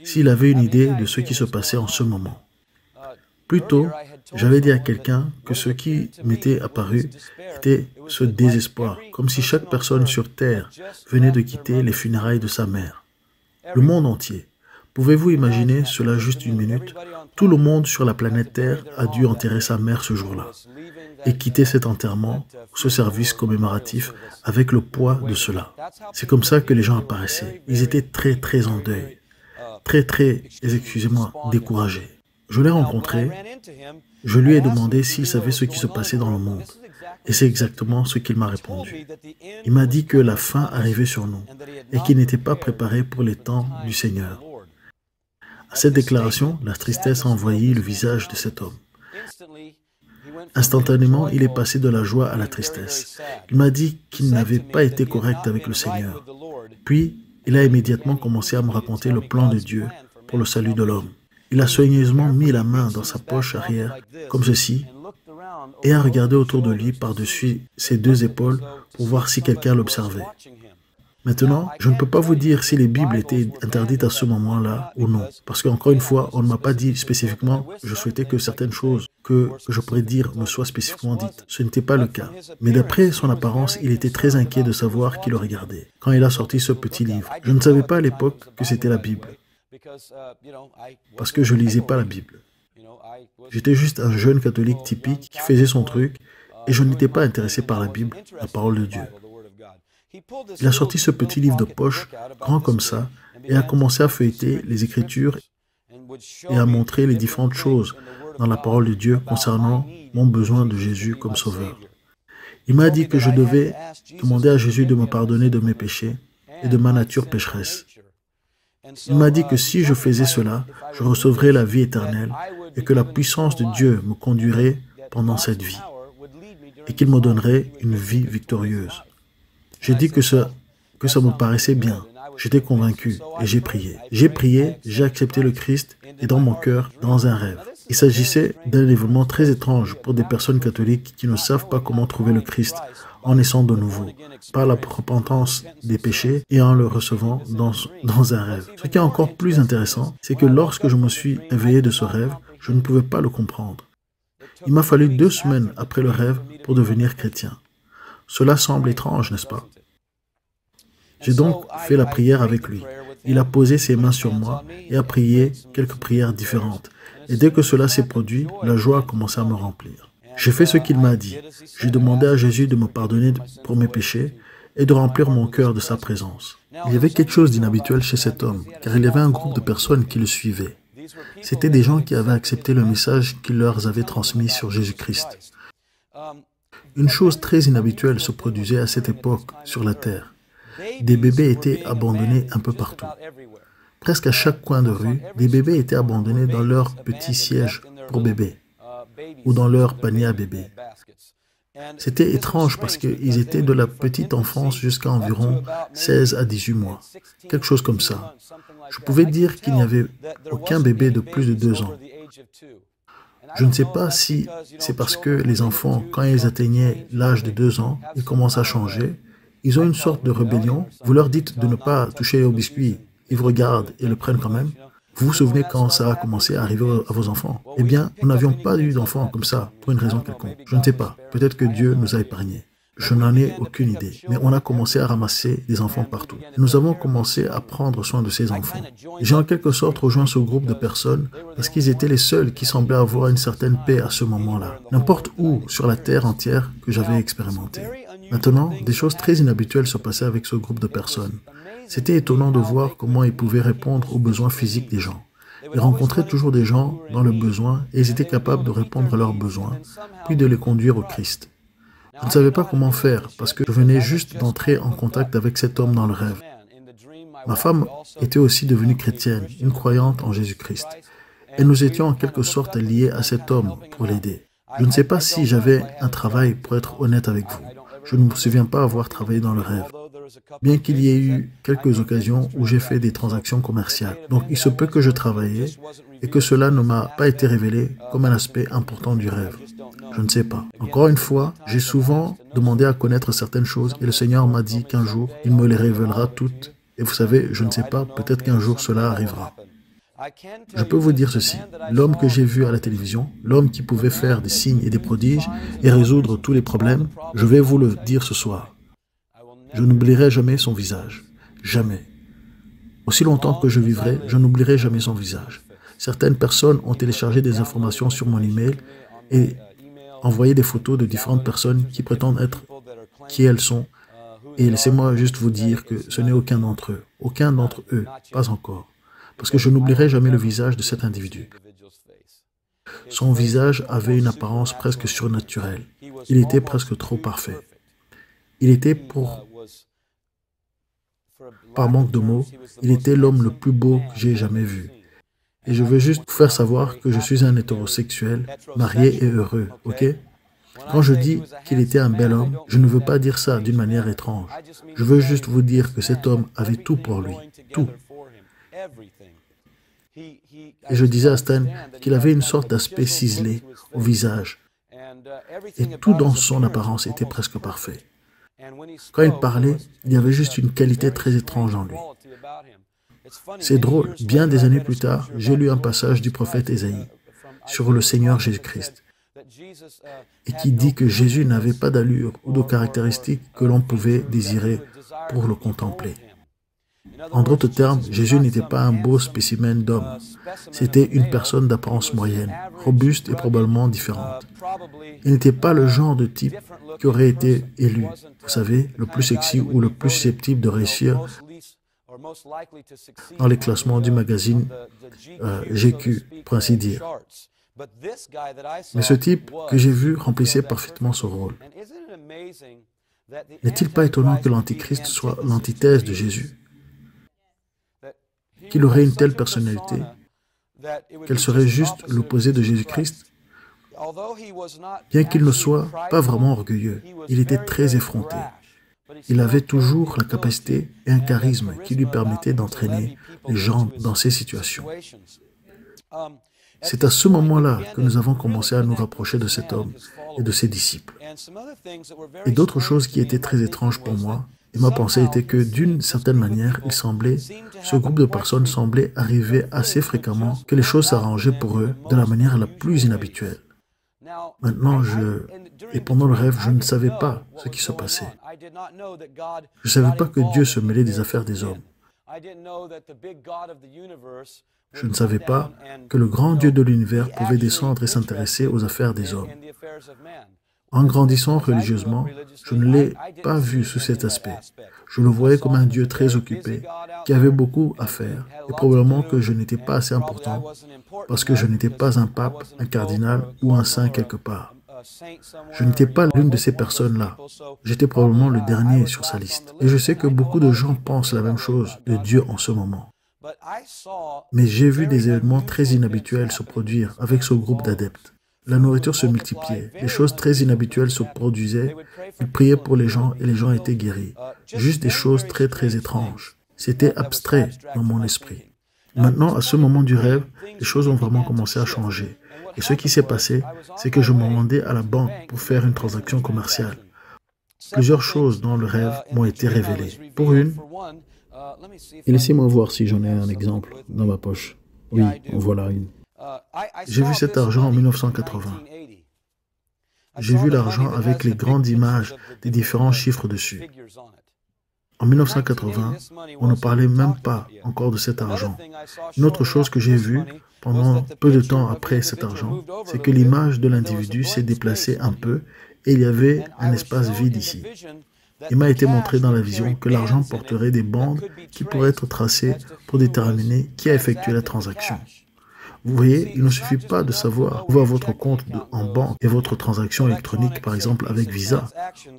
s'il avait une idée de ce qui se passait en ce moment. Plus tôt, j'avais dit à quelqu'un que ce qui m'était apparu était ce désespoir, comme si chaque personne sur Terre venait de quitter les funérailles de sa mère. Le monde entier. Pouvez-vous imaginer cela juste une minute? Tout le monde sur la planète Terre a dû enterrer sa mère ce jour-là et quitter cet enterrement, ce service commémoratif avec le poids de cela. C'est comme ça que les gens apparaissaient. Ils étaient très en deuil, excusez-moi, découragés. Je l'ai rencontré, je lui ai demandé s'il savait ce qui se passait dans le monde. Et c'est exactement ce qu'il m'a répondu. Il m'a dit que la fin arrivait sur nous et qu'il n'était pas préparé pour les temps du Seigneur. À cette déclaration, la tristesse a envahi le visage de cet homme. Instantanément, il est passé de la joie à la tristesse. Il m'a dit qu'il n'avait pas été correct avec le Seigneur. Puis, il a immédiatement commencé à me raconter le plan de Dieu pour le salut de l'homme. Il a soigneusement mis la main dans sa poche arrière, comme ceci, et a regardé autour de lui par-dessus ses deux épaules pour voir si quelqu'un l'observait. Maintenant, je ne peux pas vous dire si les Bibles étaient interdites à ce moment-là ou non, parce qu'encore une fois, on ne m'a pas dit spécifiquement, je souhaitais que certaines choses que je pourrais dire me soient spécifiquement dites. Ce n'était pas le cas. Mais d'après son apparence, il était très inquiet de savoir qui le regardait. Quand il a sorti ce petit livre, je ne savais pas à l'époque que c'était la Bible, parce que je ne lisais pas la Bible. J'étais juste un jeune catholique typique qui faisait son truc et je n'étais pas intéressé par la Bible, la parole de Dieu. Il a sorti ce petit livre de poche, grand comme ça, et a commencé à feuilleter les Écritures et à montrer les différentes choses dans la parole de Dieu concernant mon besoin de Jésus comme sauveur. Il m'a dit que je devais demander à Jésus de me pardonner de mes péchés et de ma nature pécheresse. Il m'a dit que si je faisais cela, je recevrais la vie éternelle et que la puissance de Dieu me conduirait pendant cette vie et qu'il me donnerait une vie victorieuse. J'ai dit que ça me paraissait bien. J'étais convaincu et j'ai prié. J'ai accepté le Christ et dans mon cœur, dans un rêve. Il s'agissait d'un événement très étrange pour des personnes catholiques qui ne savent pas comment trouver le Christ en naissant de nouveau, par la repentance des péchés et en le recevant dans un rêve. Ce qui est encore plus intéressant, c'est que lorsque je me suis éveillé de ce rêve, je ne pouvais pas le comprendre. Il m'a fallu 2 semaines après le rêve pour devenir chrétien. Cela semble étrange, n'est-ce pas? J'ai donc fait la prière avec lui. Il a posé ses mains sur moi et a prié quelques prières différentes. Et dès que cela s'est produit, la joie a commencé à me remplir. J'ai fait ce qu'il m'a dit. J'ai demandé à Jésus de me pardonner pour mes péchés et de remplir mon cœur de sa présence. Il y avait quelque chose d'inhabituel chez cet homme, car il y avait un groupe de personnes qui le suivaient. C'étaient des gens qui avaient accepté le message qu'il leur avait transmis sur Jésus-Christ. Une chose très inhabituelle se produisait à cette époque sur la terre. Des bébés étaient abandonnés un peu partout. Presque à chaque coin de rue, des bébés étaient abandonnés dans leur petit siège pour bébés ou dans leur panier à bébés. C'était étrange parce qu'ils étaient de la petite enfance jusqu'à environ 16 à 18 mois, quelque chose comme ça. Je pouvais dire qu'il n'y avait aucun bébé de plus de 2 ans. Je ne sais pas si c'est parce que les enfants, quand ils atteignaient l'âge de 2 ans, ils commencent à changer. Ils ont une sorte de rébellion. Vous leur dites de ne pas toucher au biscuit. Ils vous regardent et le prennent quand même. Vous vous souvenez quand ça a commencé à arriver à vos enfants? Eh bien, nous n'avions pas eu d'enfants comme ça, pour une raison quelconque. Je ne sais pas. Peut-être que Dieu nous a épargnés. Je n'en ai aucune idée. Mais on a commencé à ramasser des enfants partout. Nous avons commencé à prendre soin de ces enfants. J'ai en quelque sorte rejoint ce groupe de personnes parce qu'ils étaient les seuls qui semblaient avoir une certaine paix à ce moment-là. N'importe où sur la terre entière que j'avais expérimenté. Maintenant, des choses très inhabituelles se passaient avec ce groupe de personnes. C'était étonnant de voir comment ils pouvaient répondre aux besoins physiques des gens. Ils rencontraient toujours des gens dans le besoin et ils étaient capables de répondre à leurs besoins, puis de les conduire au Christ. Je ne savais pas comment faire parce que je venais juste d'entrer en contact avec cet homme dans le rêve. Ma femme était aussi devenue chrétienne, une croyante en Jésus-Christ. Et nous étions en quelque sorte liés à cet homme pour l'aider. Je ne sais pas si j'avais un travail pour être honnête avec vous. Je ne me souviens pas avoir travaillé dans le rêve. Bien qu'il y ait eu quelques occasions où j'ai fait des transactions commerciales. Donc il se peut que je travaillais et que cela ne m'a pas été révélé comme un aspect important du rêve. Je ne sais pas. Encore une fois, j'ai souvent demandé à connaître certaines choses et le Seigneur m'a dit qu'un jour, il me les révélera toutes. Et vous savez, je ne sais pas, peut-être qu'un jour cela arrivera. Je peux vous dire ceci, l'homme que j'ai vu à la télévision, l'homme qui pouvait faire des signes et des prodiges et résoudre tous les problèmes, je vais vous le dire ce soir. Je n'oublierai jamais son visage. Jamais. Aussi longtemps que je vivrai, je n'oublierai jamais son visage. Certaines personnes ont téléchargé des informations sur mon email et envoyé des photos de différentes personnes qui prétendent être qui elles sont. Et laissez-moi juste vous dire que ce n'est aucun d'entre eux. Aucun d'entre eux, pas encore. Parce que je n'oublierai jamais le visage de cet individu. Son visage avait une apparence presque surnaturelle. Il était presque trop parfait. Il était par manque de mots, il était l'homme le plus beau que j'ai jamais vu. Et je veux juste vous faire savoir que je suis un hétérosexuel, marié et heureux, ok? Quand je dis qu'il était un bel homme, je ne veux pas dire ça d'une manière étrange. Je veux juste vous dire que cet homme avait tout pour lui, tout. Et je disais à Stan qu'il avait une sorte d'aspect ciselé au visage. Et tout dans son apparence était presque parfait. Quand il parlait, il y avait juste une qualité très étrange en lui. C'est drôle, bien des années plus tard, j'ai lu un passage du prophète Ésaïe sur le Seigneur Jésus-Christ et qui dit que Jésus n'avait pas d'allure ou de caractéristiques que l'on pouvait désirer pour le contempler. En d'autres termes, Jésus n'était pas un beau spécimen d'homme. C'était une personne d'apparence moyenne, robuste et probablement différente. Il n'était pas le genre de type qui aurait été élu, vous savez, le plus sexy ou le plus susceptible de réussir dans les classements du magazine GQ, pour ainsi dire. Mais ce type que j'ai vu remplissait parfaitement ce rôle. N'est-il pas étonnant que l'Antichrist soit l'antithèse de Jésus? Qu'il aurait une telle personnalité, qu'elle serait juste l'opposé de Jésus-Christ? Bien qu'il ne soit pas vraiment orgueilleux, il était très effronté. Il avait toujours la capacité et un charisme qui lui permettait d'entraîner les gens dans ces situations. C'est à ce moment-là que nous avons commencé à nous rapprocher de cet homme et de ses disciples. Et d'autres choses qui étaient très étranges pour moi, et ma pensée était que d'une certaine manière, ce groupe de personnes semblait arriver assez fréquemment que les choses s'arrangeaient pour eux de la manière la plus inhabituelle. Maintenant, et pendant le rêve, je ne savais pas ce qui se passait. Je ne savais pas que Dieu se mêlait des affaires des hommes. Je ne savais pas que le grand Dieu de l'univers pouvait descendre et s'intéresser aux affaires des hommes. En grandissant religieusement, je ne l'ai pas vu sous cet aspect. Je le voyais comme un Dieu très occupé, qui avait beaucoup à faire, et probablement que je n'étais pas assez important, parce que je n'étais pas un pape, un cardinal ou un saint quelque part. Je n'étais pas l'une de ces personnes-là. J'étais probablement le dernier sur sa liste. Et je sais que beaucoup de gens pensent la même chose de Dieu en ce moment. Mais j'ai vu des événements très inhabituels se produire avec ce groupe d'adeptes. La nourriture se multipliait, des choses très inhabituelles se produisaient, ils priaient pour les gens et les gens étaient guéris. Juste des choses très très étranges. C'était abstrait dans mon esprit. Maintenant, à ce moment du rêve, les choses ont vraiment commencé à changer. Et ce qui s'est passé, c'est que je me rendais à la banque pour faire une transaction commerciale. Plusieurs choses dans le rêve m'ont été révélées. Pour une, et laissez-moi voir si j'en ai un exemple dans ma poche. Oui, en voilà une. J'ai vu cet argent en 1980. J'ai vu l'argent avec les grandes images des différents chiffres dessus. En 1980, on ne parlait même pas encore de cet argent. Une autre chose que j'ai vue pendant peu de temps après cet argent, c'est que l'image de l'individu s'est déplacée un peu et il y avait un espace vide ici. Il m'a été montré dans la vision que l'argent porterait des bandes qui pourraient être tracées pour déterminer qui a effectué la transaction. Vous voyez, il ne suffit pas de savoir où va votre compte en banque et votre transaction électronique, par exemple avec Visa.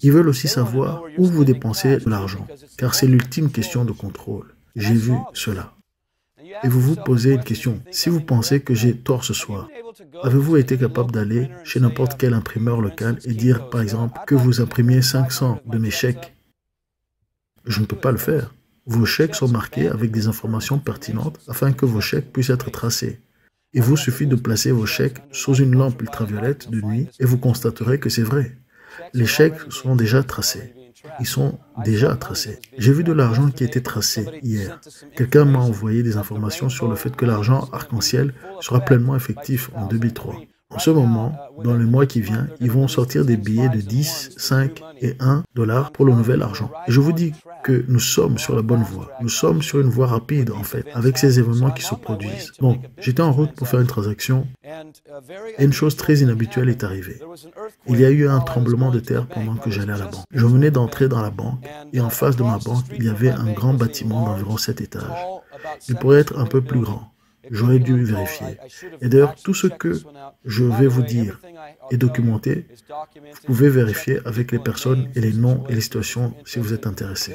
Ils veulent aussi savoir où vous dépensez de l'argent, car c'est l'ultime question de contrôle. J'ai vu cela. Et vous vous posez une question. Si vous pensez que j'ai tort ce soir, avez-vous été capable d'aller chez n'importe quel imprimeur local et dire, par exemple, que vous imprimiez 500 de mes chèques? Je ne peux pas le faire. Vos chèques sont marqués avec des informations pertinentes afin que vos chèques puissent être tracés. Il vous suffit de placer vos chèques sous une lampe ultraviolette de nuit et vous constaterez que c'est vrai. Les chèques sont déjà tracés. Ils sont déjà tracés. J'ai vu de l'argent qui a été tracé hier. Quelqu'un m'a envoyé des informations sur le fait que l'argent arc-en-ciel sera pleinement effectif en 2003. En ce moment, dans le mois qui vient, ils vont sortir des billets de 10, 5 et 1 $ pour le nouvel argent. Et je vous dis que nous sommes sur la bonne voie. Nous sommes sur une voie rapide, en fait, avec ces événements qui se produisent. Donc, j'étais en route pour faire une transaction et une chose très inhabituelle est arrivée. Il y a eu un tremblement de terre pendant que j'allais à la banque. Je venais d'entrer dans la banque et en face de ma banque, il y avait un grand bâtiment d'environ 7 étages. Il pourrait être un peu plus grand. J'aurais dû vérifier. Et d'ailleurs, tout ce que je vais vous dire est documenté. Vous pouvez vérifier avec les personnes et les noms et les situations si vous êtes intéressé.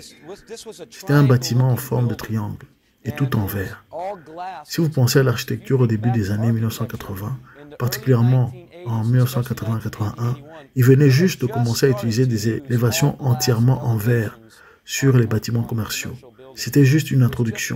C'était un bâtiment en forme de triangle et tout en verre. Si vous pensez à l'architecture au début des années 1980, particulièrement en 1980-81, ils venaient juste de commencer à utiliser des élévations entièrement en verre sur les bâtiments commerciaux. C'était juste une introduction.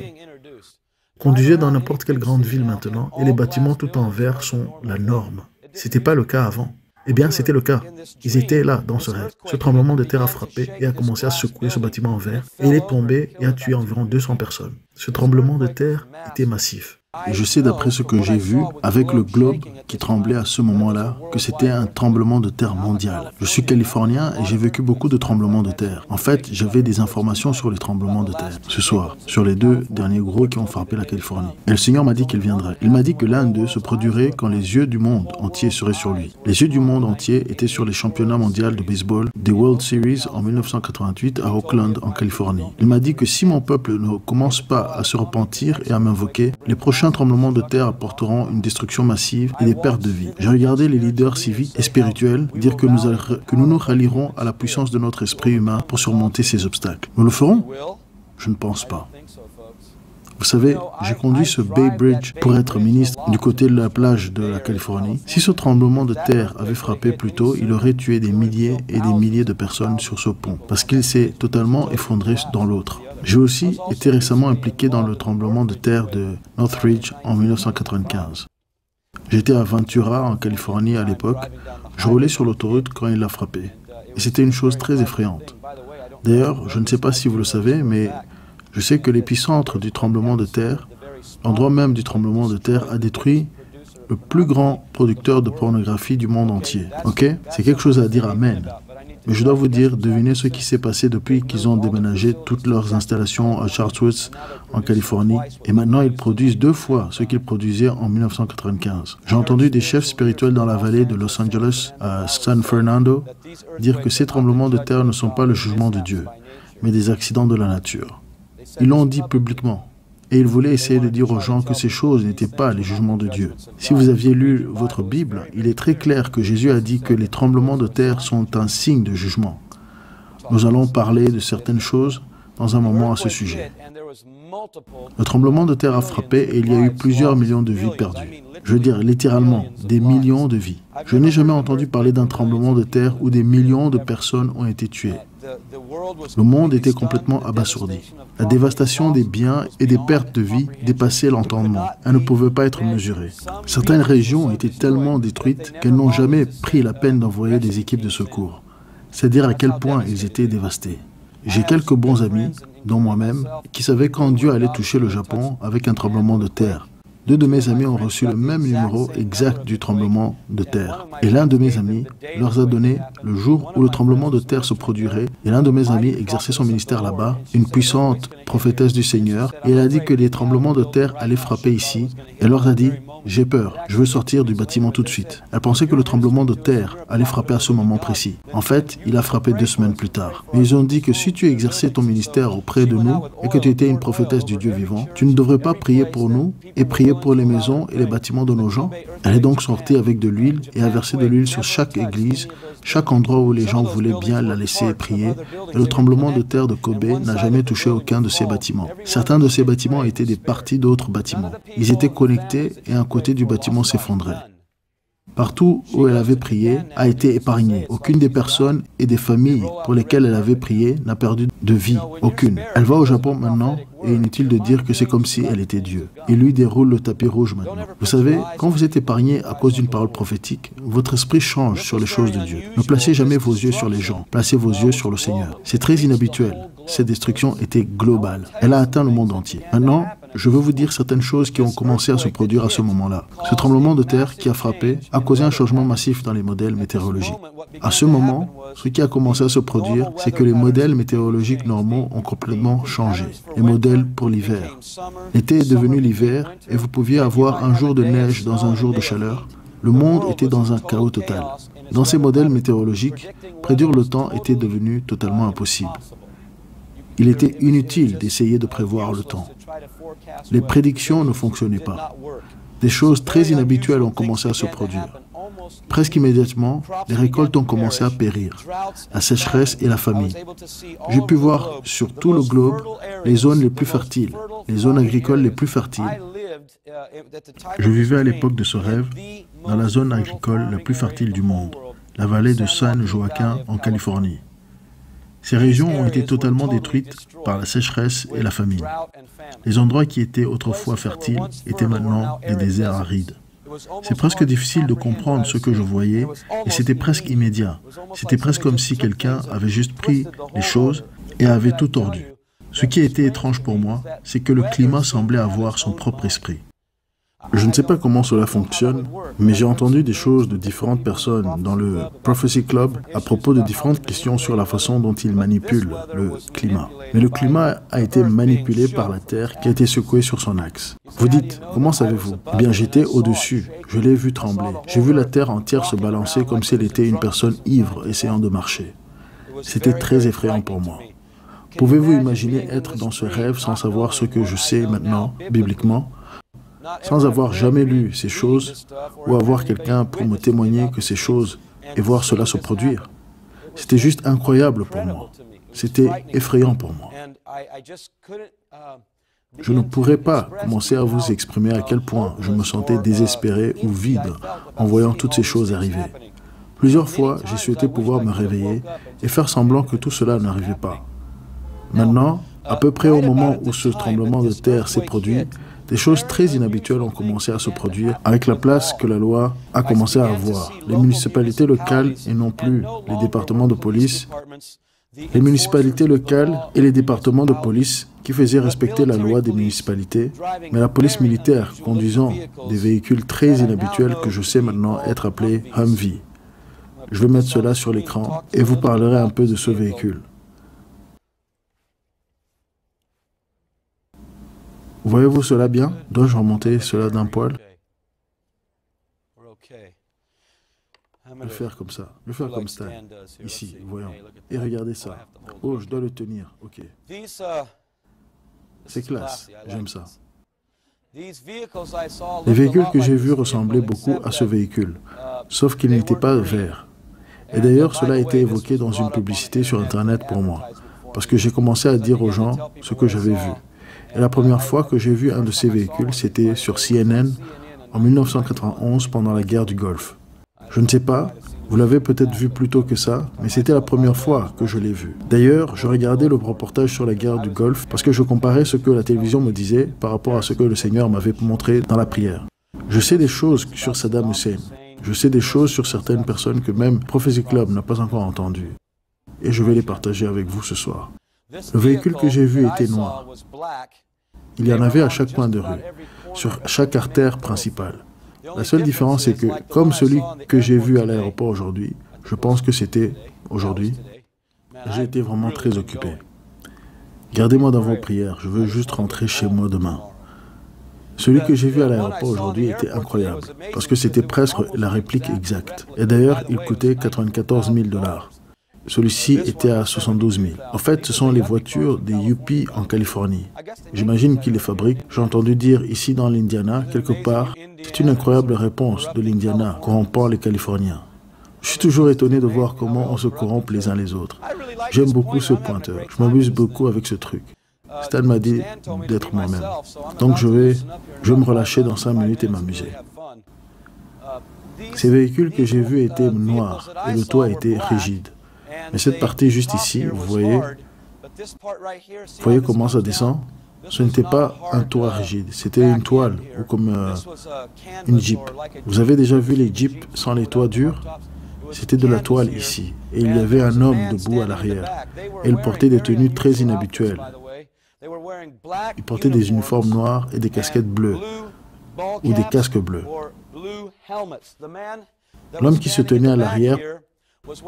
Conduisez dans n'importe quelle grande ville maintenant et les bâtiments tout en verre sont la norme. Ce n'était pas le cas avant. Eh bien, c'était le cas. Ils étaient là, dans ce rêve. Ce tremblement de terre a frappé et a commencé à secouer ce bâtiment en verre. Et il est tombé et a tué environ 200 personnes. Ce tremblement de terre était massif. Et je sais d'après ce que j'ai vu avec le globe qui tremblait à ce moment-là que c'était un tremblement de terre mondial. Je suis californien et j'ai vécu beaucoup de tremblements de terre. En fait, j'avais des informations sur les tremblements de terre ce soir, sur les 2 derniers gros qui ont frappé la Californie. Et le Seigneur m'a dit qu'il viendrait. Il m'a dit que l'un d'eux se produirait quand les yeux du monde entier seraient sur lui. Les yeux du monde entier étaient sur les championnats mondiaux de baseball des World Series en 1988 à Oakland, en Californie. Il m'a dit que si mon peuple ne commence pas à se repentir et à m'invoquer, les prochains tremblements de terre apporteront une destruction massive et des pertes de vie. J'ai regardé les leaders civiques et spirituels dire que nous nous rallierons à la puissance de notre esprit humain pour surmonter ces obstacles. Nous le ferons? Je ne pense pas. Vous savez, j'ai conduit ce Bay Bridge pour être ministre du côté de la plage de la Californie. Si ce tremblement de terre avait frappé plus tôt, il aurait tué des milliers et des milliers de personnes sur ce pont, parce qu'il s'est totalement effondré dans l'autre. J'ai aussi été récemment impliqué dans le tremblement de terre de Northridge en 1995. J'étais à Ventura, en Californie à l'époque. Je roulais sur l'autoroute quand il l'a frappé. Et c'était une chose très effrayante. D'ailleurs, je ne sais pas si vous le savez, mais je sais que l'épicentre du tremblement de terre, l'endroit même du tremblement de terre, a détruit le plus grand producteur de pornographie du monde entier. Ok? C'est quelque chose à dire amen. Mais je dois vous dire, devinez ce qui s'est passé depuis qu'ils ont déménagé toutes leurs installations à Chatsworth, en Californie, et maintenant ils produisent 2 fois ce qu'ils produisaient en 1995. J'ai entendu des chefs spirituels dans la vallée de Los Angeles, à San Fernando, dire que ces tremblements de terre ne sont pas le jugement de Dieu, mais des accidents de la nature. Ils l'ont dit publiquement. Et ils voulaient essayer de dire aux gens que ces choses n'étaient pas les jugements de Dieu. Si vous aviez lu votre Bible, il est très clair que Jésus a dit que les tremblements de terre sont un signe de jugement. Nous allons parler de certaines choses dans un moment à ce sujet. Le tremblement de terre a frappé et il y a eu plusieurs millions de vies perdues. Je veux dire littéralement des millions de vies. Je n'ai jamais entendu parler d'un tremblement de terre où des millions de personnes ont été tuées. Le monde était complètement abasourdi. La dévastation des biens et des pertes de vie dépassait l'entendement. Elle ne pouvait pas être mesurée. Certaines régions étaient tellement détruites qu'elles n'ont jamais pris la peine d'envoyer des équipes de secours. C'est dire à quel point ils étaient dévastés. J'ai quelques bons amis, dont moi-même, qui savaient quand Dieu allait toucher le Japon avec un tremblement de terre. 2 de mes amis ont reçu le même numéro exact du tremblement de terre. Et l'un de mes amis leur a donné le jour où le tremblement de terre se produirait. Et l'un de mes amis exerçait son ministère là-bas, une puissante prophétesse du Seigneur. Et elle a dit que les tremblements de terre allaient frapper ici. Elle leur a dit, j'ai peur, je veux sortir du bâtiment tout de suite. Elle pensait que le tremblement de terre allait frapper à ce moment précis. En fait, il a frappé 2 semaines plus tard. Mais ils ont dit que si tu exerçais ton ministère auprès de nous et que tu étais une prophétesse du Dieu vivant, tu ne devrais pas prier pour nous et prier pour les maisons et les bâtiments de nos gens. Elle est donc sortie avec de l'huile et a versé de l'huile sur chaque église, chaque endroit où les gens voulaient bien la laisser prier. Et le tremblement de terre de Kobe n'a jamais touché aucun de ces bâtiments. Certains de ces bâtiments étaient des parties d'autres bâtiments. Ils étaient connectés et un côté du bâtiment s'effondrait. Partout où elle avait prié a été épargné. Aucune des personnes et des familles pour lesquelles elle avait prié n'a perdu de vie. Aucune. Elle va au Japon maintenant et inutile de dire que c'est comme si elle était Dieu. Il lui déroule le tapis rouge maintenant. Vous savez, quand vous êtes épargné à cause d'une parole prophétique, votre esprit change sur les choses de Dieu. Ne placez jamais vos yeux sur les gens. Placez vos yeux sur le Seigneur. C'est très inhabituel. Cette destruction était globale. Elle a atteint le monde entier. Maintenant, je veux vous dire certaines choses qui ont commencé à se produire à ce moment-là. Ce tremblement de terre qui a frappé a causé un changement massif dans les modèles météorologiques. À ce moment, ce qui a commencé à se produire, c'est que les modèles météorologiques normaux ont complètement changé. Les modèles pour l'hiver. L'été est devenu l'hiver et vous pouviez avoir un jour de neige dans un jour de chaleur. Le monde était dans un chaos total. Dans ces modèles météorologiques, prédire le temps était devenu totalement impossible. Il était inutile d'essayer de prévoir le temps. Les prédictions ne fonctionnaient pas. Des choses très inhabituelles ont commencé à se produire. Presque immédiatement, les récoltes ont commencé à périr, la sécheresse et la famine. J'ai pu voir sur tout le globe les zones les plus fertiles, les zones agricoles les plus fertiles. Je vivais à l'époque de ce rêve dans la zone agricole la plus fertile du monde, la vallée de San Joaquin en Californie. Ces régions ont été totalement détruites par la sécheresse et la famine. Les endroits qui étaient autrefois fertiles étaient maintenant des déserts arides. C'est presque difficile de comprendre ce que je voyais et c'était presque immédiat. C'était presque comme si quelqu'un avait juste pris les choses et avait tout tordu. Ce qui a été étrange pour moi, c'est que le climat semblait avoir son propre esprit. Je ne sais pas comment cela fonctionne, mais j'ai entendu des choses de différentes personnes dans le Prophecy Club à propos de différentes questions sur la façon dont ils manipulent le climat. Mais le climat a été manipulé par la Terre qui a été secouée sur son axe. Vous dites, comment savez-vous? Eh bien, j'étais au-dessus, je l'ai vu trembler. J'ai vu la Terre entière se balancer comme si elle était une personne ivre essayant de marcher. C'était très effrayant pour moi. Pouvez-vous imaginer être dans ce rêve sans savoir ce que je sais maintenant, bibliquement? Sans avoir jamais lu ces choses ou avoir quelqu'un pour me témoigner que ces choses et voir cela se produire. C'était juste incroyable pour moi. C'était effrayant pour moi. Je ne pourrais pas commencer à vous exprimer à quel point je me sentais désespéré ou vide en voyant toutes ces choses arriver. Plusieurs fois, j'ai souhaité pouvoir me réveiller et faire semblant que tout cela n'arrivait pas. Maintenant, à peu près au moment où ce tremblement de terre s'est produit, des choses très inhabituelles ont commencé à se produire avec la place que la loi a commencé à avoir. Les municipalités locales et non plus les départements de police. Les municipalités locales et les départements de police qui faisaient respecter la loi des municipalités, mais la police militaire conduisant des véhicules très inhabituels que je sais maintenant être appelés Humvee. Je vais mettre cela sur l'écran et vous parlerai un peu de ce véhicule. Voyez-vous cela bien? Dois-je remonter cela d'un poil? Le faire comme ça. Le faire comme ça. Ici, voyons. Et regardez ça. Oh, je dois le tenir. Ok. C'est classe. J'aime ça. Les véhicules que j'ai vus ressemblaient beaucoup à ce véhicule, sauf qu'ils n'étaient pas verts. Et d'ailleurs, cela a été évoqué dans une publicité sur Internet pour moi, parce que j'ai commencé à dire aux gens ce que j'avais vu. Et la première fois que j'ai vu un de ces véhicules, c'était sur CNN en 1991 pendant la guerre du Golfe. Je ne sais pas, vous l'avez peut-être vu plus tôt que ça, mais c'était la première fois que je l'ai vu. D'ailleurs, je regardais le reportage sur la guerre du Golfe parce que je comparais ce que la télévision me disait par rapport à ce que le Seigneur m'avait montré dans la prière. Je sais des choses sur Saddam Hussein. Je sais des choses sur certaines personnes que même Prophecy Club n'a pas encore entendues. Et je vais les partager avec vous ce soir. Le véhicule que j'ai vu était noir. Il y en avait à chaque coin de rue, sur chaque artère principale. La seule différence est que, comme celui que j'ai vu à l'aéroport aujourd'hui, je pense que c'était aujourd'hui, j'ai été vraiment très occupé. Gardez-moi dans vos prières, je veux juste rentrer chez moi demain. Celui que j'ai vu à l'aéroport aujourd'hui était incroyable, parce que c'était presque la réplique exacte. Et d'ailleurs, il coûtait 94 000 $. Celui-ci était à 72 000. En fait, ce sont les voitures des Yuppie en Californie. J'imagine qu'ils les fabriquent. J'ai entendu dire ici dans l'Indiana, quelque part, c'est une incroyable réponse de l'Indiana corrompant les Californiens. Je suis toujours étonné de voir comment on se corrompt les uns les autres. J'aime beaucoup ce pointeur. Je m'amuse beaucoup avec ce truc. Stan m'a dit d'être moi-même. Donc je vais me relâcher dans 5 minutes et m'amuser. Ces véhicules que j'ai vus étaient noirs et le toit était rigide. Mais cette partie juste ici, vous voyez comment ça descend? Ce n'était pas un toit rigide, c'était une toile ou comme une Jeep. Vous avez déjà vu les Jeeps sans les toits durs? C'était de la toile ici, et il y avait un homme debout à l'arrière. Et il portait des tenues très inhabituelles. Il portait des uniformes noirs et des casquettes bleues, ou des casques bleus. L'homme qui se tenait à l'arrière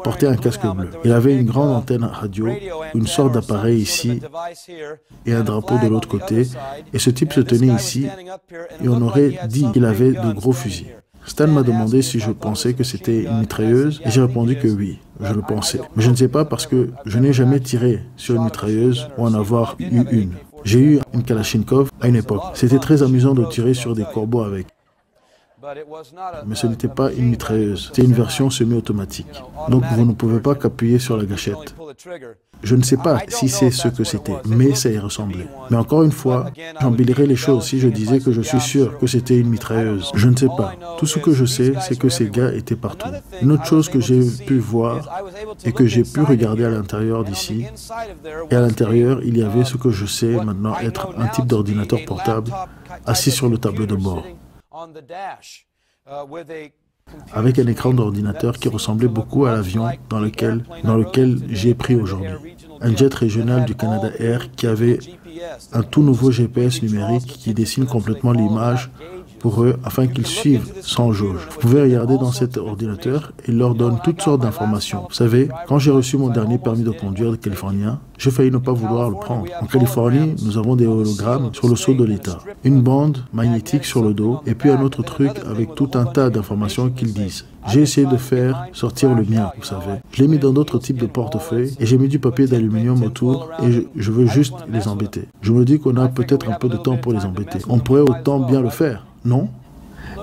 portait un casque bleu. Il avait une grande antenne radio, une sorte d'appareil ici et un drapeau de l'autre côté. Et ce type se tenait ici et on aurait dit qu'il avait de gros fusils. Stan m'a demandé si je pensais que c'était une mitrailleuse et j'ai répondu que oui, je le pensais. Mais je ne sais pas parce que je n'ai jamais tiré sur une mitrailleuse ou en avoir eu une. J'ai eu une Kalachnikov à une époque. C'était très amusant de tirer sur des corbeaux avec. Mais ce n'était pas une mitrailleuse, c'était une version semi-automatique. Donc vous ne pouvez pas qu'appuyer sur la gâchette. Je ne sais pas si c'est ce que c'était, mais ça y ressemblait. Mais encore une fois, j'embellirais les choses si je disais que je suis sûr que c'était une mitrailleuse. Je ne sais pas. Tout ce que je sais, c'est que ces gars étaient partout. Une autre chose que j'ai pu voir et que j'ai pu regarder à l'intérieur d'ici, et à l'intérieur, il y avait ce que je sais maintenant être un type d'ordinateur portable assis sur le tableau de bord, avec un écran d'ordinateur qui ressemblait beaucoup à l'avion dans lequel j'ai pris aujourd'hui. Un jet régional du Canada Air qui avait un tout nouveau GPS numérique qui dessine complètement l'image pour eux afin qu'ils suivent sans jauge. Vous pouvez regarder dans cet ordinateur et il leur donne toutes sortes d'informations. Vous savez, quand j'ai reçu mon dernier permis de conduire de californien, j'ai failli ne pas vouloir le prendre. En Californie, nous avons des hologrammes sur le sceau de l'État, une bande magnétique sur le dos et puis un autre truc avec tout un tas d'informations qu'ils disent. J'ai essayé de faire sortir le mien, vous savez. Je l'ai mis dans d'autres types de portefeuilles et j'ai mis du papier d'aluminium autour et je veux juste les embêter. Je me dis qu'on a peut-être un peu de temps pour les embêter. On pourrait autant bien le faire, non?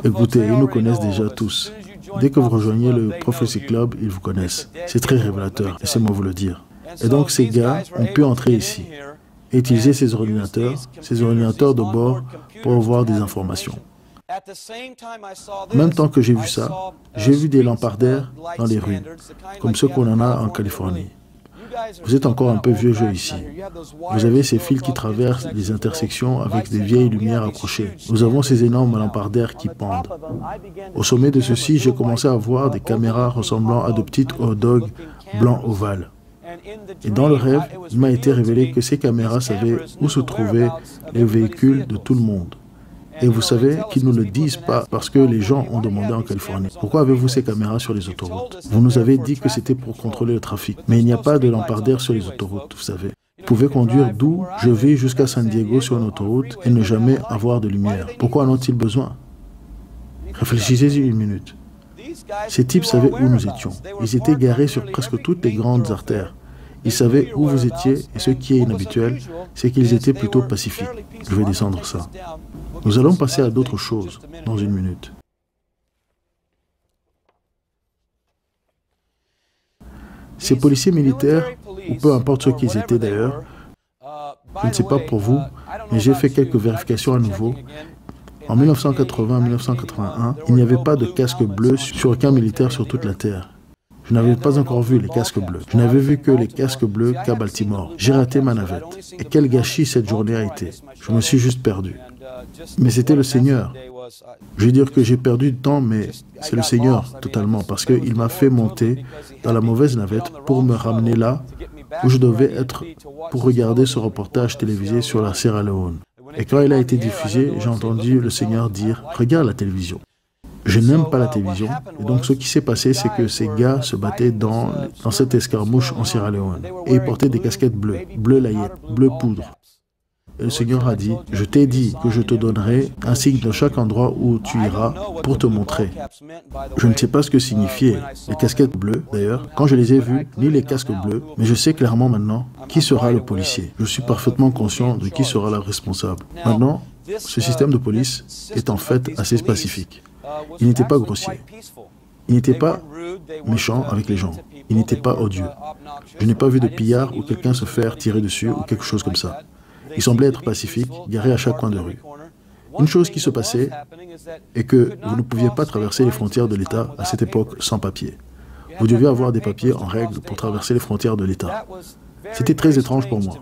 Écoutez, ils nous connaissent déjà tous. Dès que vous rejoignez le Prophecy Club, ils vous connaissent. C'est très révélateur, laissez-moi vous le dire. Et donc ces gars ont pu entrer ici et utiliser ces ordinateurs de bord pour avoir des informations. En même temps que j'ai vu ça, j'ai vu des lampadaires dans les rues, comme ceux qu'on en a en Californie. Vous êtes encore un peu vieux jeu ici. Vous avez ces fils qui traversent les intersections avec des vieilles lumières accrochées. Nous avons ces énormes lampadaires qui pendent. Au sommet de ceux-ci, j'ai commencé à voir des caméras ressemblant à de petites hot dogs blancs ovales. Et dans le rêve, il m'a été révélé que ces caméras savaient où se trouvaient les véhicules de tout le monde. Et vous savez qu'ils ne le disent pas parce que les gens ont demandé en Californie. Pourquoi avez-vous ces caméras sur les autoroutes? Vous nous avez dit que c'était pour contrôler le trafic. Mais il n'y a pas de lampadaires sur les autoroutes, vous savez. Vous pouvez conduire d'où je vis jusqu'à San Diego sur une autoroute et ne jamais avoir de lumière. Pourquoi en ont-ils besoin? Réfléchissez-y une minute. Ces types savaient où nous étions. Ils étaient garés sur presque toutes les grandes artères. Ils savaient où vous étiez et ce qui est inhabituel, c'est qu'ils étaient plutôt pacifiques. Je vais descendre ça. Nous allons passer à d'autres choses dans une minute. Ces policiers militaires, ou peu importe ce qu'ils étaient d'ailleurs, je ne sais pas pour vous, mais j'ai fait quelques vérifications à nouveau. En 1980-1981, il n'y avait pas de casque bleu sur aucun militaire sur toute la Terre. Je n'avais pas encore vu les casques bleus. Je n'avais vu que les casques bleus qu'à Baltimore. J'ai raté ma navette. Et quel gâchis cette journée a été. Je me suis juste perdu. Mais c'était le Seigneur. Je veux dire que j'ai perdu du temps, mais c'est le Seigneur totalement, parce qu'il m'a fait monter dans la mauvaise navette pour me ramener là où je devais être pour regarder ce reportage télévisé sur la Sierra Leone. Et quand il a été diffusé, j'ai entendu le Seigneur dire « Regarde la télévision ». Je n'aime pas la télévision. Et donc, ce qui s'est passé, c'est que ces gars se battaient dans cette escarmouche en Sierra Leone. Et ils portaient des casquettes bleues, bleu layette, bleu poudre. Et le Seigneur a dit, je t'ai dit que je te donnerai un signe dans chaque endroit où tu iras pour te montrer. Je ne sais pas ce que signifiaient les casquettes bleues, d'ailleurs, quand je les ai vues, ni les casques bleus, mais je sais clairement maintenant qui sera le policier. Je suis parfaitement conscient de qui sera le responsable. Maintenant, ce système de police est en fait assez spécifique. Il n'était pas grossier. Il n'était pas méchant avec les gens. Il n'était pas odieux. Je n'ai pas vu de pillard ou quelqu'un se faire tirer dessus ou quelque chose comme ça. Il semblait être pacifique, garé à chaque coin de rue. Une chose qui se passait est que vous ne pouviez pas traverser les frontières de l'État à cette époque sans papier. Vous deviez avoir des papiers en règle pour traverser les frontières de l'État. C'était très étrange pour moi.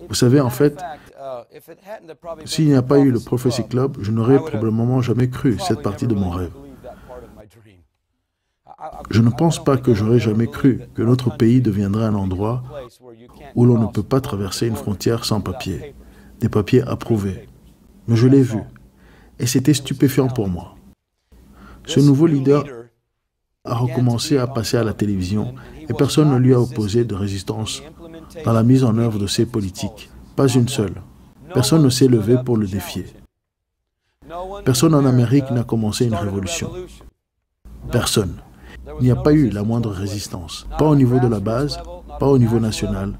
Vous savez, en fait, s'il n'y a pas eu le Prophecy Club, je n'aurais probablement jamais cru cette partie de mon rêve. Je ne pense pas que j'aurais jamais cru que notre pays deviendrait un endroit où l'on ne peut pas traverser une frontière sans papier, des papiers approuvés. Mais je l'ai vu, et c'était stupéfiant pour moi. Ce nouveau leader a recommencé à passer à la télévision, et personne ne lui a opposé de résistance dans la mise en œuvre de ses politiques. Pas une seule. Personne ne s'est levé pour le défier. Personne en Amérique n'a commencé une révolution. Personne. Il n'y a pas eu la moindre résistance. Pas au niveau de la base, pas au niveau national.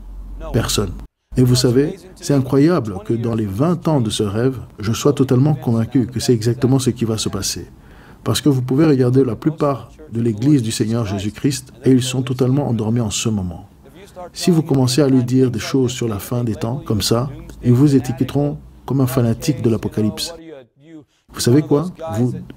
Personne. Et vous savez, c'est incroyable que dans les 20 ans de ce rêve, je sois totalement convaincu que c'est exactement ce qui va se passer. Parce que vous pouvez regarder la plupart de l'Église du Seigneur Jésus-Christ et ils sont totalement endormis en ce moment. Si vous commencez à lui dire des choses sur la fin des temps, comme ça, ils vous étiqueteront comme un fanatique de l'Apocalypse. Vous savez quoi?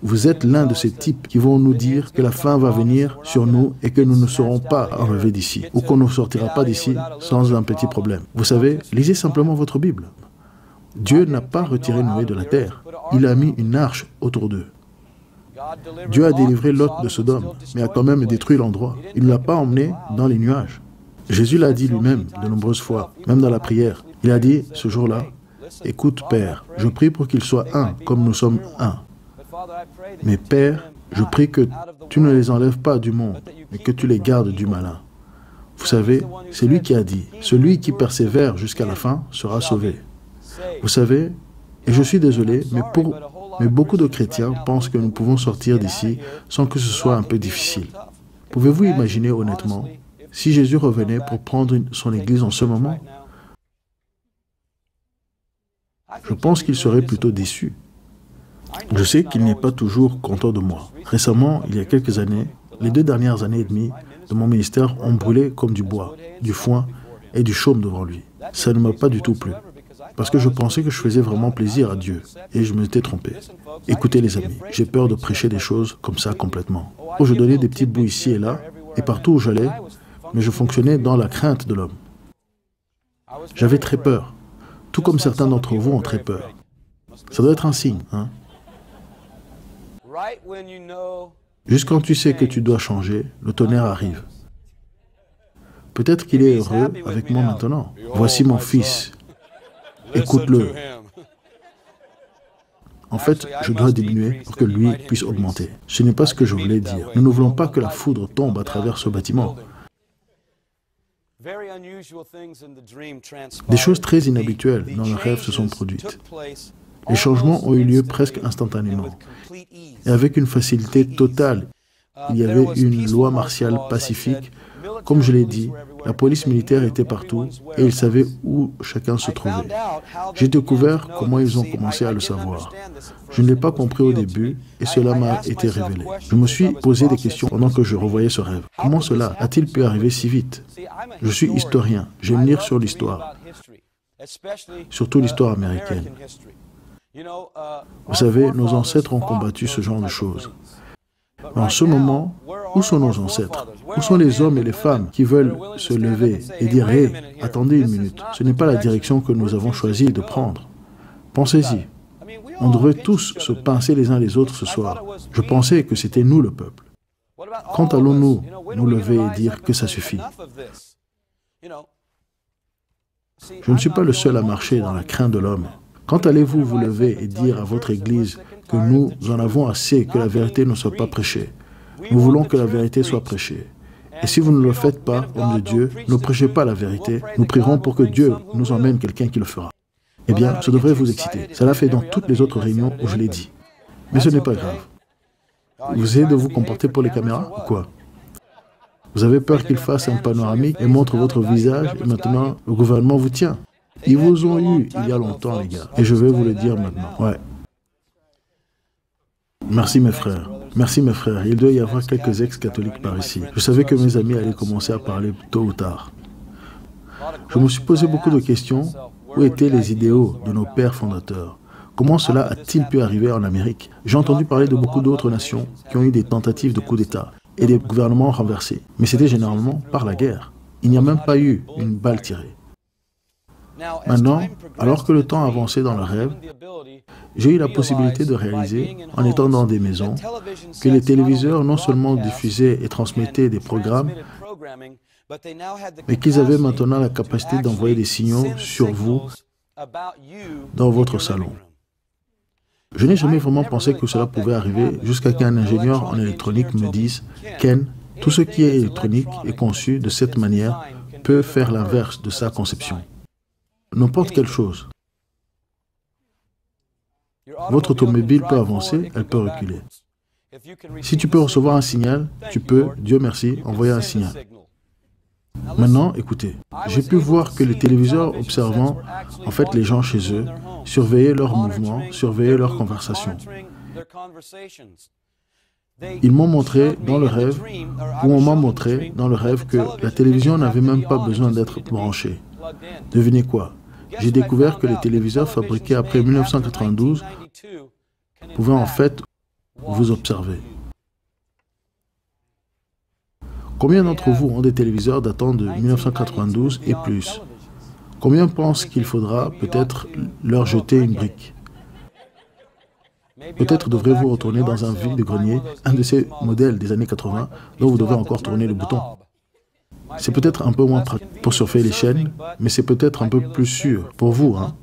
Vous êtes l'un de ces types qui vont nous dire que la fin va venir sur nous et que nous ne serons pas enlevés d'ici, ou qu'on ne sortira pas d'ici sans un petit problème. Vous savez, lisez simplement votre Bible. Dieu n'a pas retiré Noé de la terre. Il a mis une arche autour d'eux. Dieu a délivré Lot de Sodome, mais a quand même détruit l'endroit. Il ne l'a pas emmené dans les nuages. Jésus l'a dit lui-même de nombreuses fois, même dans la prière. Il a dit ce jour-là, « Écoute, Père, je prie pour qu'ils soient un, comme nous sommes un. Mais Père, je prie que tu ne les enlèves pas du monde, mais que tu les gardes du malin. » Vous savez, c'est lui qui a dit, « Celui qui persévère jusqu'à la fin sera sauvé. » Vous savez, et je suis désolé, mais beaucoup de chrétiens pensent que nous pouvons sortir d'ici sans que ce soit un peu difficile. Pouvez-vous imaginer honnêtement, si Jésus revenait pour prendre son Église en ce moment? Je pense qu'il serait plutôt déçu. Je sais qu'il n'est pas toujours content de moi. Récemment, il y a quelques années, les 2 dernières années et demie de mon ministère ont brûlé comme du bois, du foin et du chaume devant lui. Ça ne m'a pas du tout plu. Parce que je pensais que je faisais vraiment plaisir à Dieu. Et je m'étais trompé. Écoutez les amis, j'ai peur de prêcher des choses comme ça complètement. Oh, je donnais des petites bouts ici et là, et partout où j'allais, mais je fonctionnais dans la crainte de l'homme. J'avais très peur. Tout comme certains d'entre vous ont très peur. Ça doit être un signe, hein? Juste quand tu sais que tu dois changer, le tonnerre arrive. Peut-être qu'il est heureux avec moi maintenant. Voici mon fils. Écoute-le. En fait, je dois diminuer pour que lui puisse augmenter. Ce n'est pas ce que je voulais dire. Nous ne voulons pas que la foudre tombe à travers ce bâtiment. Des choses très inhabituelles dans le rêve se sont produites. Les changements ont eu lieu presque instantanément. Et avec une facilité totale, il y avait une loi martiale pacifique. Comme je l'ai dit, la police militaire était partout et ils savaient où chacun se trouvait. J'ai découvert comment ils ont commencé à le savoir. Je ne l'ai pas compris au début et cela m'a été révélé. Je me suis posé des questions pendant que je revoyais ce rêve. Comment cela a-t-il pu arriver si vite? Je suis historien, j'aime lire sur l'histoire, surtout l'histoire américaine. Vous savez, nos ancêtres ont combattu ce genre de choses. Mais en ce moment, où sont nos ancêtres? Où sont les hommes et les femmes qui veulent se lever et dire « Hé, attendez une minute, ce n'est pas la direction que nous avons choisi de prendre. Pensez-y. On devrait tous se pincer les uns les autres ce soir. Je pensais que c'était nous le peuple. Quand allons-nous nous lever et dire que ça suffit? Je ne suis pas le seul à marcher dans la crainte de l'homme. Quand allez-vous vous lever et dire à votre Église que nous en avons assez que la vérité ne soit pas prêchée? Nous voulons que la vérité soit prêchée. Et si vous ne le faites pas, homme de Dieu, ne prêchez pas la vérité, nous prierons pour que Dieu nous emmène quelqu'un qui le fera. Eh bien, ça devrait vous exciter. Ça l'a fait dans toutes les autres réunions où je l'ai dit. Mais ce n'est pas grave. Vous essayez de vous comporter pour les caméras ou quoi? Vous avez peur qu'ils fassent un panoramique et montrent votre visage et maintenant le gouvernement vous tient. Ils vous ont eu il y a longtemps, les gars. Et je vais vous le dire maintenant. Ouais. Merci mes frères. Merci mes frères. Il doit y avoir quelques ex-catholiques par ici. Je savais que mes amis allaient commencer à parler tôt ou tard. Je me suis posé beaucoup de questions. Où étaient les idéaux de nos pères fondateurs? Comment cela a-t-il pu arriver en Amérique? J'ai entendu parler de beaucoup d'autres nations qui ont eu des tentatives de coup d'État et des gouvernements renversés. Mais c'était généralement par la guerre. Il n'y a même pas eu une balle tirée. Maintenant, alors que le temps avançait dans le rêve, j'ai eu la possibilité de réaliser, en étant dans des maisons, que les téléviseurs non seulement diffusaient et transmettaient des programmes, mais qu'ils avaient maintenant la capacité d'envoyer des signaux sur vous dans votre salon. Je n'ai jamais vraiment pensé que cela pouvait arriver jusqu'à qu'un ingénieur en électronique me dise « Ken, tout ce qui est électronique est conçu de cette manière peut faire l'inverse de sa conception. N'importe quelle chose. Votre automobile peut avancer, elle peut reculer. Si tu peux recevoir un signal, tu peux, Dieu merci, envoyer un signal. Maintenant, écoutez, j'ai pu voir que les téléviseurs observant, en fait, les gens chez eux, surveillaient leurs mouvements, surveillaient leurs conversations. Ils m'ont montré dans le rêve, ou on m'a montré dans le rêve que la télévision n'avait même pas besoin d'être branchée. Devinez quoi? J'ai découvert que les téléviseurs fabriqués après 1992 pouvaient en fait vous observer. Combien d'entre vous ont des téléviseurs datant de 1992 et plus? Combien pensent qu'il faudra peut-être leur jeter une brique? Peut-être devrez-vous retourner dans un vide-grenier, un de ces modèles des années 80, dont vous devez encore tourner le bouton. C'est peut-être un peu moins pratique pour surfer les chaînes, mais c'est peut-être un peu plus sûr pour vous, hein?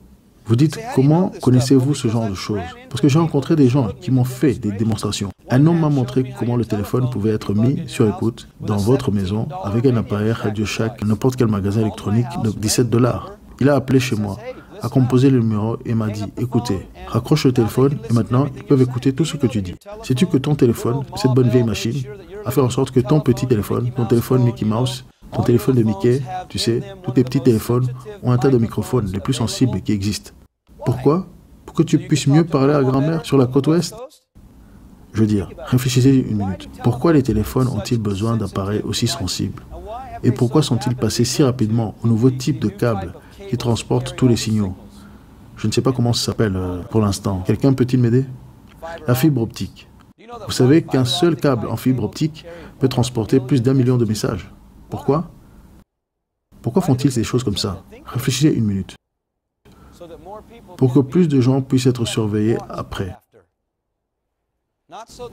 Vous dites, comment connaissez-vous ce genre de choses? Parce que j'ai rencontré des gens qui m'ont fait des démonstrations. Un homme m'a montré comment le téléphone pouvait être mis sur écoute dans votre maison avec un appareil Radio Shack, n'importe quel magasin électronique de 17 $. Il a appelé chez moi, a composé le numéro et m'a dit, écoutez, raccroche le téléphone et maintenant ils peuvent écouter tout ce que tu dis. Sais-tu que ton téléphone, cette bonne vieille machine, a fait en sorte que ton petit téléphone, ton téléphone Mickey Mouse, ton téléphone de Mickey, tu sais, tous tes petits téléphones ont un tas de microphones les plus sensibles qui existent. Pourquoi? Pour que tu puisses mieux parler à grand-mère sur la côte ouest? Je veux dire, réfléchissez une minute. Pourquoi les téléphones ont-ils besoin d'appareils aussi sensibles? Et pourquoi sont-ils passés si rapidement au nouveau type de câble qui transporte tous les signaux? Je ne sais pas comment ça s'appelle pour l'instant. Quelqu'un peut-il m'aider? La fibre optique. Vous savez qu'un seul câble en fibre optique peut transporter plus d'1 million de messages. Pourquoi? Pourquoi font-ils ces choses comme ça? Réfléchissez une minute. Pour que plus de gens puissent être surveillés après.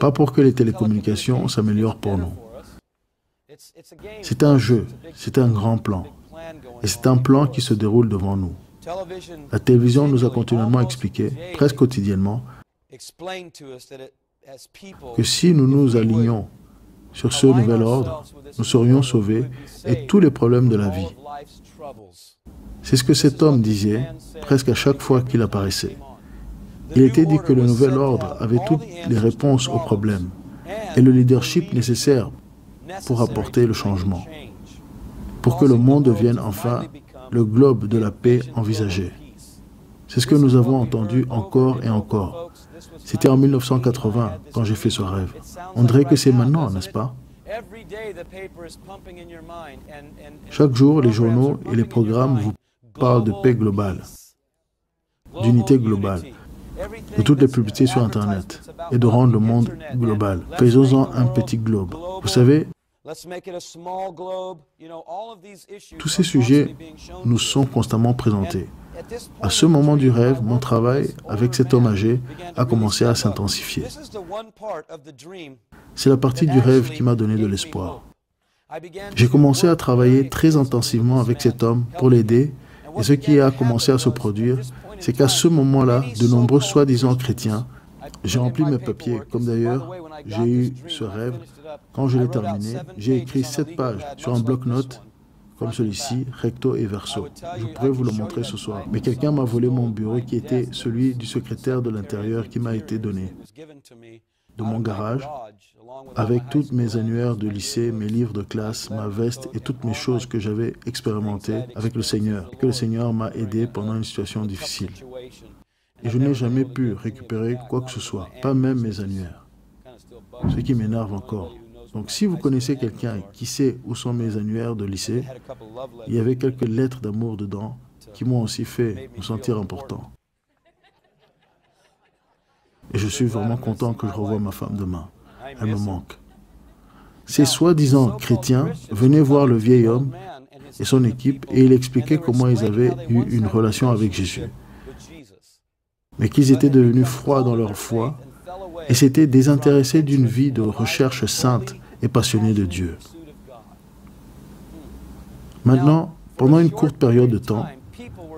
Pas pour que les télécommunications s'améliorent pour nous. C'est un jeu, c'est un grand plan. Et c'est un plan qui se déroule devant nous. La télévision nous a continuellement expliqué, presque quotidiennement, que si nous nous alignons sur ce nouvel ordre, nous serions sauvés et tous les problèmes de la vie. C'est ce que cet homme disait presque à chaque fois qu'il apparaissait. Il était dit que le nouvel ordre avait toutes les réponses aux problèmes et le leadership nécessaire pour apporter le changement, pour que le monde devienne enfin le globe de la paix envisagé. C'est ce que nous avons entendu encore et encore. C'était en 1980 quand j'ai fait ce rêve. On dirait que c'est maintenant, n'est-ce pas? Chaque jour, les journaux et les programmes vous parlent de paix globale, d'unité globale, de toutes les publicités sur Internet et de rendre le monde global. Faisons-en un petit globe. Vous savez, tous ces sujets nous sont constamment présentés. À ce moment du rêve, mon travail avec cet homme âgé a commencé à s'intensifier. C'est la partie du rêve qui m'a donné de l'espoir. J'ai commencé à travailler très intensivement avec cet homme pour l'aider, et ce qui a commencé à se produire, c'est qu'à ce moment-là, de nombreux soi-disant chrétiens, j'ai rempli mes papiers, comme d'ailleurs j'ai eu ce rêve. Quand je l'ai terminé, j'ai écrit 7 pages sur un bloc-notes comme celui-ci, recto et verso. Je pourrais vous le montrer ce soir. Mais quelqu'un m'a volé mon bureau qui était celui du secrétaire de l'Intérieur qui m'a été donné de mon garage, avec toutes mes annuaires de lycée, mes livres de classe, ma veste et toutes mes choses que j'avais expérimentées avec le Seigneur, et que le Seigneur m'a aidé pendant une situation difficile. Et je n'ai jamais pu récupérer quoi que ce soit, pas même mes annuaires. Ce qui m'énerve encore. Donc si vous connaissez quelqu'un qui sait où sont mes annuaires de lycée, il y avait quelques lettres d'amour dedans qui m'ont aussi fait me sentir important. Et je suis vraiment content que je revoie ma femme demain. Elle me manque. Ces soi-disant chrétiens venaient voir le vieil homme et son équipe et il expliquait comment ils avaient eu une relation avec Jésus. Mais qu'ils étaient devenus froids dans leur foi et s'étaient désintéressés d'une vie de recherche sainte et passionnée de Dieu. Maintenant, pendant une courte période de temps,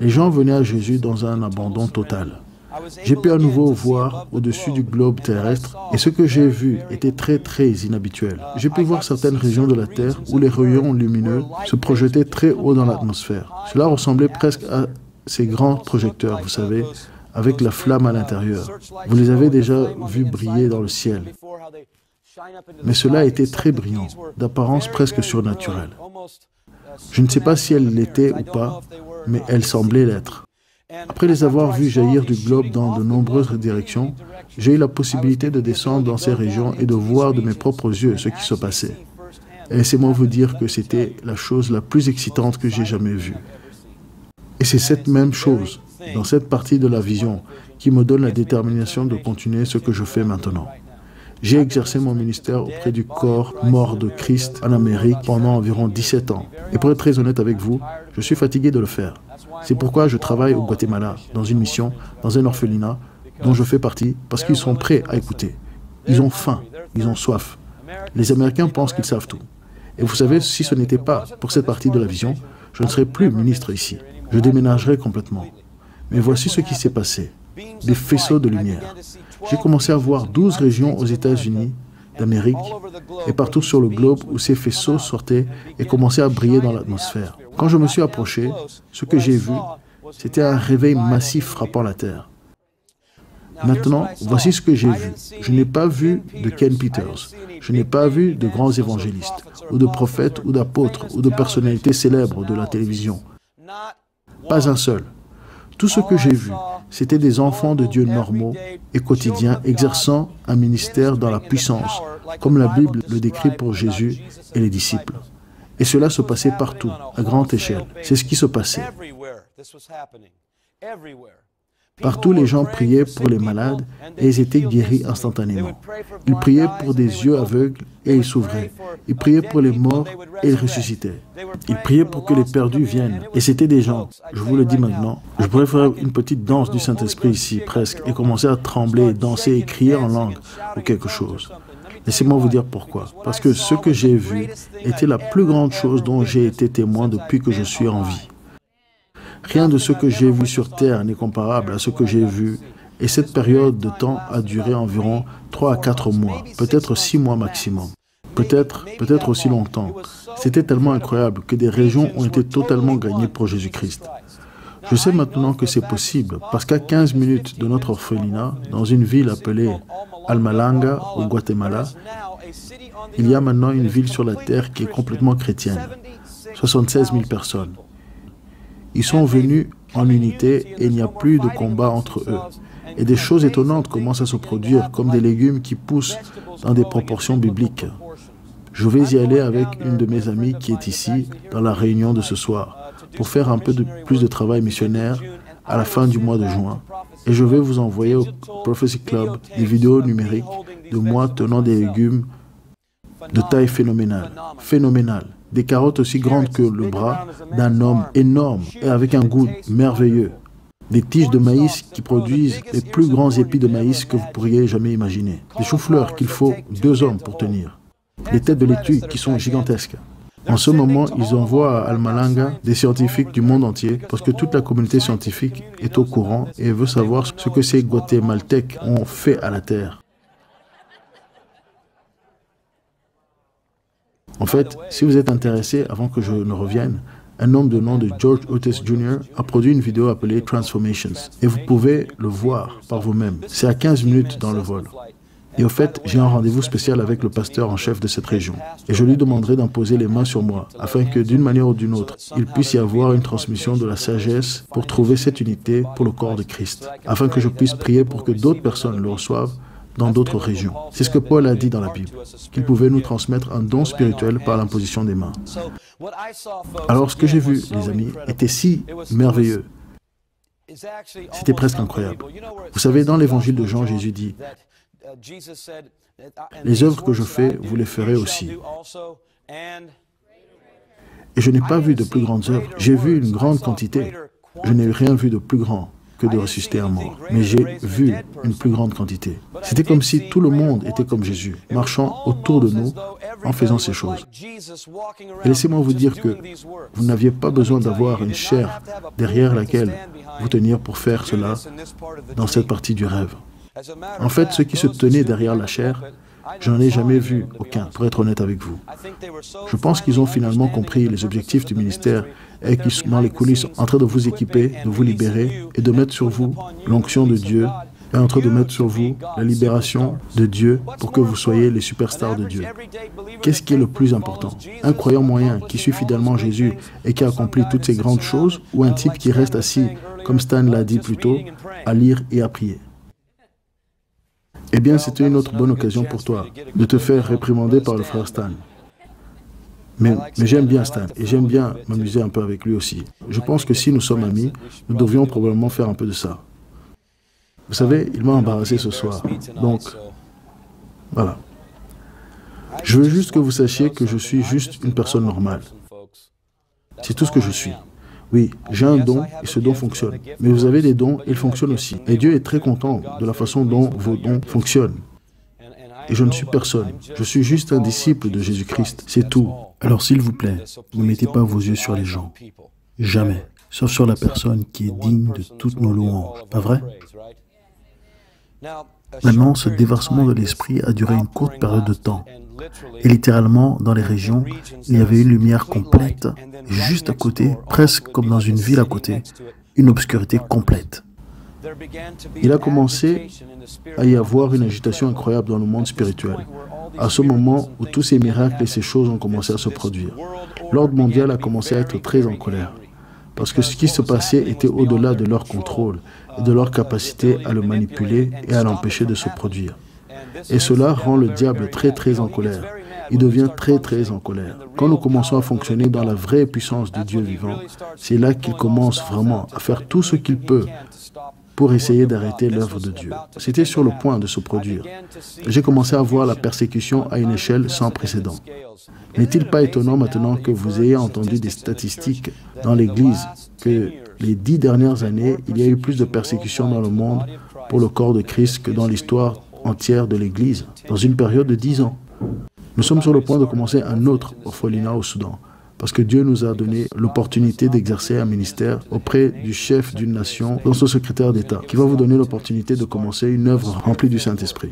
les gens venaient à Jésus dans un abandon total. J'ai pu à nouveau voir au-dessus du globe terrestre et ce que j'ai vu était très inhabituel. J'ai pu voir certaines régions de la Terre où les rayons lumineux se projetaient très haut dans l'atmosphère. Cela ressemblait presque à ces grands projecteurs, vous savez, avec la flamme à l'intérieur. Vous les avez déjà vus briller dans le ciel. Mais cela était très brillant, d'apparence presque surnaturelle. Je ne sais pas si elle l'était ou pas, mais elle semblait l'être. Après les avoir vus jaillir du globe dans de nombreuses directions, j'ai eu la possibilité de descendre dans ces régions et de voir de mes propres yeux ce qui se passait. Et laissez-moi vous dire que c'était la chose la plus excitante que j'ai jamais vue. Et c'est cette même chose, dans cette partie de la vision, qui me donne la détermination de continuer ce que je fais maintenant. J'ai exercé mon ministère auprès du corps mort de Christ en Amérique pendant environ 17 ans. Et pour être très honnête avec vous, je suis fatigué de le faire. C'est pourquoi je travaille au Guatemala, dans une mission, dans un orphelinat, dont je fais partie, parce qu'ils sont prêts à écouter. Ils ont faim, ils ont soif. Les Américains pensent qu'ils savent tout. Et vous savez, si ce n'était pas pour cette partie de la vision, je ne serais plus ministre ici. Je déménagerais complètement. Mais voici ce qui s'est passé. Des faisceaux de lumière. J'ai commencé à voir 12 régions aux États-Unis d'Amérique et partout sur le globe où ces faisceaux sortaient et commençaient à briller dans l'atmosphère. Quand je me suis approché, ce que j'ai vu, c'était un réveil massif frappant la Terre. Maintenant, voici ce que j'ai vu. Je n'ai pas vu de Ken Peters. Je n'ai pas vu de grands évangélistes, ou de prophètes, ou d'apôtres, ou de personnalités célèbres de la télévision. Pas un seul. Tout ce que j'ai vu, c'était des enfants de Dieu normaux et quotidiens exerçant un ministère dans la puissance, comme la Bible le décrit pour Jésus et les disciples. Et cela se passait partout, à grande échelle. C'est ce qui se passait. Partout, les gens priaient pour les malades et ils étaient guéris instantanément. Ils priaient pour des yeux aveugles et ils s'ouvraient. Ils priaient pour les morts et ils ressuscitaient. Ils priaient pour que les perdus viennent. Et c'était des gens, je vous le dis maintenant, je pourrais faire une petite danse du Saint-Esprit ici, presque, et commencer à trembler, danser et crier en langue ou quelque chose. Laissez-moi vous dire pourquoi. Parce que ce que j'ai vu était la plus grande chose dont j'ai été témoin depuis que je suis en vie. Rien de ce que j'ai vu sur Terre n'est comparable à ce que j'ai vu, et cette période de temps a duré environ 3 à 4 mois, peut-être 6 mois maximum, peut-être aussi longtemps. C'était tellement incroyable que des régions ont été totalement gagnées pour Jésus-Christ. Je sais maintenant que c'est possible, parce qu'à 15 minutes de notre orphelinat, dans une ville appelée Almalanga, au Guatemala, il y a maintenant une ville sur la Terre qui est complètement chrétienne, 76 000 personnes. Ils sont venus en unité et il n'y a plus de combat entre eux. Et des choses étonnantes commencent à se produire, comme des légumes qui poussent dans des proportions bibliques. Je vais y aller avec une de mes amies qui est ici, dans la réunion de ce soir, pour faire un peu plus de travail missionnaire à la fin du mois de juin. Et je vais vous envoyer au Prophecy Club des vidéos numériques de moi tenant des légumes de taille phénoménale. Des carottes aussi grandes que le bras d'un homme énorme et avec un goût merveilleux. Des tiges de maïs qui produisent les plus grands épis de maïs que vous pourriez jamais imaginer. Des choux-fleurs qu'il faut 2 hommes pour tenir. Des têtes de laitue qui sont gigantesques. En ce moment, ils envoient à Almalanga des scientifiques du monde entier parce que toute la communauté scientifique est au courant et veut savoir ce que ces Guatémaltèques ont fait à la Terre. En fait, si vous êtes intéressé, avant que je ne revienne, un homme de nom de George Otis Jr. a produit une vidéo appelée Transformations. Et vous pouvez le voir par vous-même. C'est à 15 minutes dans le vol. Et au fait, j'ai un rendez-vous spécial avec le pasteur en chef de cette région. Et je lui demanderai d'imposer les mains sur moi, afin que d'une manière ou d'une autre, il puisse y avoir une transmission de la sagesse pour trouver cette unité pour le corps de Christ, afin que je puisse prier pour que d'autres personnes le reçoivent dans d'autres régions. C'est ce que Paul a dit dans la Bible, qu'il pouvait nous transmettre un don spirituel par l'imposition des mains. Alors ce que j'ai vu, les amis, était si merveilleux. C'était presque incroyable. Vous savez, dans l'évangile de Jean, Jésus dit, « Les œuvres que je fais, vous les ferez aussi. » Et je n'ai pas vu de plus grandes œuvres. J'ai vu une grande quantité. Je n'ai rien vu de plus grand que de ressusciter un mort. Mais j'ai vu une plus grande quantité. C'était comme si tout le monde était comme Jésus, marchant autour de nous en faisant ces choses. Et laissez-moi vous dire que vous n'aviez pas besoin d'avoir une chair derrière laquelle vous tenir pour faire cela dans cette partie du rêve. En fait, ceux qui se tenaient derrière la chair, je n'en ai jamais vu aucun, pour être honnête avec vous. Je pense qu'ils ont finalement compris les objectifs du ministère et qu'ils sont dans les coulisses en train de vous équiper, de vous libérer et de mettre sur vous l'onction de Dieu et en train de mettre sur vous la libération de Dieu pour que vous soyez les superstars de Dieu. Qu'est-ce qui est le plus important? Un croyant moyen qui suit fidèlement Jésus et qui accomplit toutes ces grandes choses ou un type qui reste assis, comme Stan l'a dit plus tôt, à lire et à prier? Eh bien, c'était une autre bonne occasion pour toi de te faire réprimander par le frère Stan. Mais j'aime bien Stan et j'aime bien m'amuser un peu avec lui aussi. Je pense que si nous sommes amis, nous devrions probablement faire un peu de ça. Vous savez, il m'a embarrassé ce soir. Donc, voilà. Je veux juste que vous sachiez que je suis juste une personne normale. C'est tout ce que je suis. Oui, j'ai un don et ce don fonctionne. Mais vous avez des dons, ils fonctionnent aussi. Et Dieu est très content de la façon dont vos dons fonctionnent. Et je ne suis personne. Je suis juste un disciple de Jésus-Christ. C'est tout. Alors s'il vous plaît, ne mettez pas vos yeux sur les gens. Jamais. Sauf sur la personne qui est digne de toutes nos louanges. Pas vrai? Maintenant, ce déversement de l'esprit a duré une courte période de temps. Et littéralement, dans les régions, il y avait une lumière complète, juste à côté, presque comme dans une ville à côté, une obscurité complète. Il a commencé à y avoir une agitation incroyable dans le monde spirituel, à ce moment où tous ces miracles et ces choses ont commencé à se produire. L'ordre mondial a commencé à être très en colère, parce que ce qui se passait était au-delà de leur contrôle et de leur capacité à le manipuler et à l'empêcher de se produire. Et cela rend le diable très en colère. Il devient très en colère. Quand nous commençons à fonctionner dans la vraie puissance du Dieu vivant, c'est là qu'il commence vraiment à faire tout ce qu'il peut pour essayer d'arrêter l'œuvre de Dieu. C'était sur le point de se produire. J'ai commencé à voir la persécution à une échelle sans précédent. N'est-il pas étonnant maintenant que vous ayez entendu des statistiques dans l'Église que les 10 dernières années, il y a eu plus de persécutions dans le monde pour le corps de Christ que dans l'histoire entière de l'Église, dans une période de 10 ans. Nous sommes sur le point de commencer un autre orphelinat au Soudan, parce que Dieu nous a donné l'opportunité d'exercer un ministère auprès du chef d'une nation, dans son secrétaire d'État, qui va vous donner l'opportunité de commencer une œuvre remplie du Saint-Esprit.